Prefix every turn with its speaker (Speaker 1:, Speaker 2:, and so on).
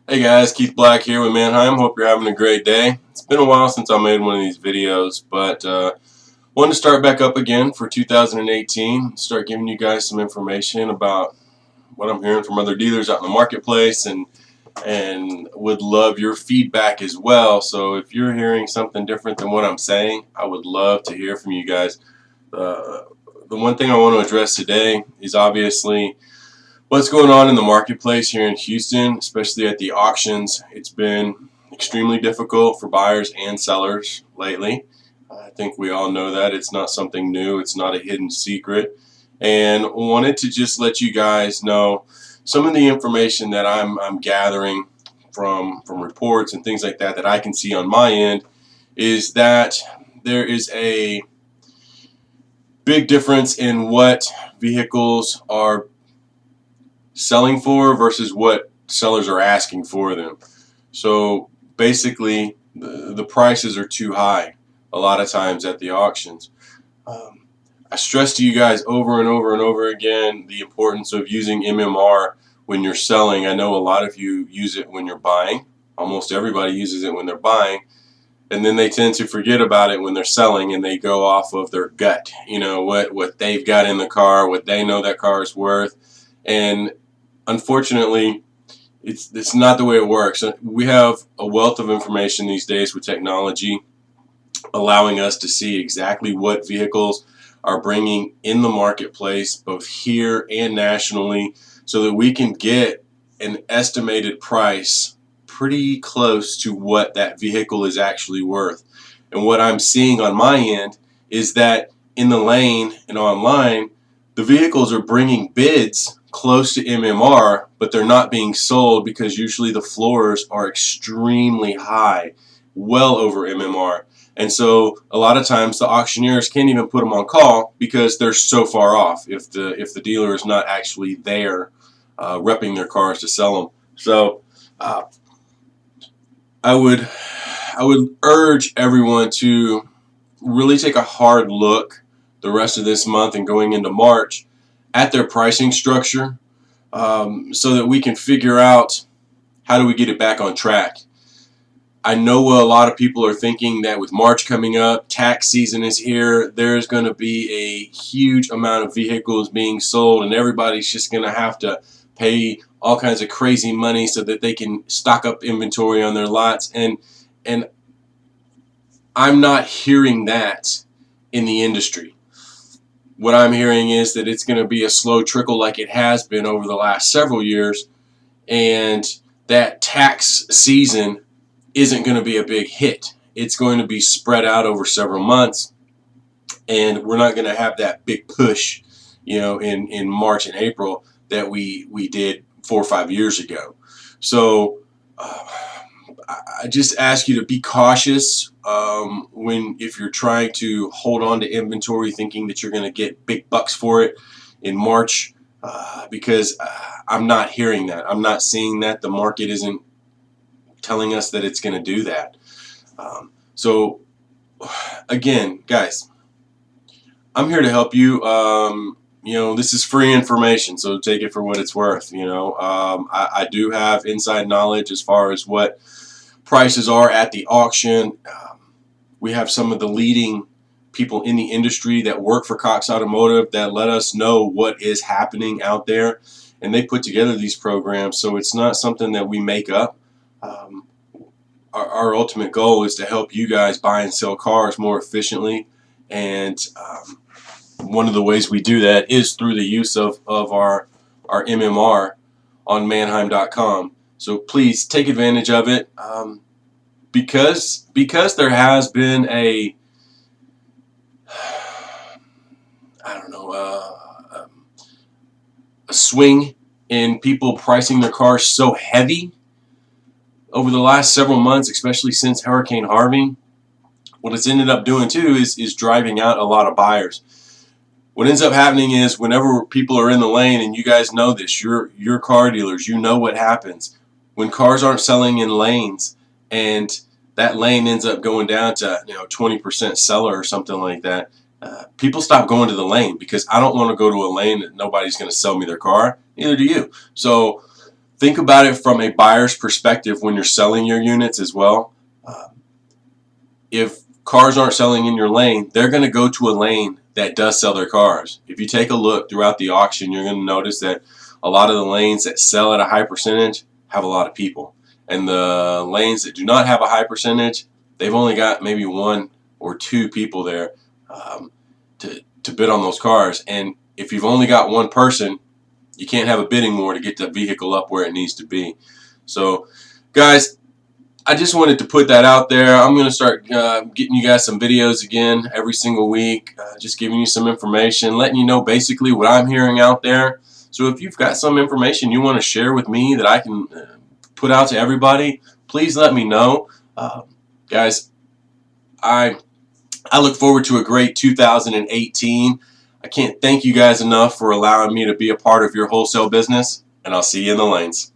Speaker 1: Hey guys, Keith Black here with Mannheim. Hope you're having a great day. It's been a while since I made one of these videos, but wanted to start back up again for 2018. Start giving you guys some information about what I'm hearing from other dealers out in the marketplace, and would love your feedback as well. So if you're hearing something different than what I'm saying, I would love to hear from you guys. The one thing I want to address today is obviously what's going on in the marketplace here in Houston, especially at the auctions. It's been extremely difficult for buyers and sellers lately. I think we all know that. It's not something new. It's not a hidden secret. And wanted to just let you guys know some of the information that I'm gathering from reports and things like that that I can see on my end is that there is a big difference in what vehicles are selling for versus what sellers are asking for them. So basically the prices are too high a lot of times at the auctions. I stress to you guys over and over and over again the importance of using MMR when you're selling. I know a lot of you use it when you're buying. Almost everybody uses it when they're buying, and then they tend to forget about it when they're selling, and they go off of their gut, you know, what they've got in the car, what they know that car is worth. And unfortunately, it's not the way it works. We have a wealth of information these days with technology allowing us to see exactly what vehicles are bringing in the marketplace, both here and nationally, so that we can get an estimated price pretty close to what that vehicle is actually worth. And what I'm seeing on my end is that in the lane and online, the vehicles are bringing bids close to MMR, but they're not being sold because usually the floors are extremely high, well over MMR. And so a lot of times the auctioneers can't even put them on call because they're so far off if the dealer is not actually there repping their cars to sell them. So I would urge everyone to really take a hard look the rest of this month and going into March at their pricing structure, so that we can figure out how do we get it back on track. I know a lot of people are thinking that with March coming up, tax season is here, there's going to be a huge amount of vehicles being sold, and everybody's just going to have to pay all kinds of crazy money so that they can stock up inventory on their lots. And I'm not hearing that in the industry. What I'm hearing is that it's going to be a slow trickle like it has been over the last several years, and that tax season isn't going to be a big hit. It's going to be spread out over several months, and we're not going to have that big push, you know, in March and April that we did 4 or 5 years ago. So I just ask you to be cautious if you're trying to hold on to inventory thinking that you're going to get big bucks for it in March, because I'm not hearing that. I'm not seeing that. The market isn't telling us that it's going to do that. So again, guys, I'm here to help you. You know, this is free information, so take it for what it's worth. You know, I do have inside knowledge as far as what prices are at the auction. We have some of the leading people in the industry that work for Cox Automotive that let us know what is happening out there, and they put together these programs, so it's not something that we make up. Our ultimate goal is to help you guys buy and sell cars more efficiently, and one of the ways we do that is through the use of our MMR on Mannheim.com. So please take advantage of it, because there has been a a swing in people pricing their cars so heavy over the last several months, especially since Hurricane Harvey. What it's ended up doing too is driving out a lot of buyers. What ends up happening is whenever people are in the lane, and you guys know this, you're car dealers, you know what happens when cars aren't selling in lanes, and that lane ends up going down to 20% seller or something like that. People stop going to the lane because I don't want to go to a lane that nobody's going to sell me their car. Neither do you. So think about it from a buyer's perspective when you're selling your units as well. If cars aren't selling in your lane, they're going to go to a lane that does sell their cars. If you take a look throughout the auction, you're going to notice that a lot of the lanes that sell at a high percentage have a lot of people. And the lanes that do not have a high percentage, they've only got maybe 1 or 2 people there to bid on those cars. And if you've only got one person, you can't have a bidding war to get the vehicle up where it needs to be. So, guys, I just wanted to put that out there. I'm going to start getting you guys some videos again every single week, just giving you some information, letting you know basically what I'm hearing out there. So if you've got some information you want to share with me that I can put out to everybody, please let me know. Guys, I look forward to a great 2018. I can't thank you guys enough for allowing me to be a part of your wholesale business, and I'll see you in the lanes.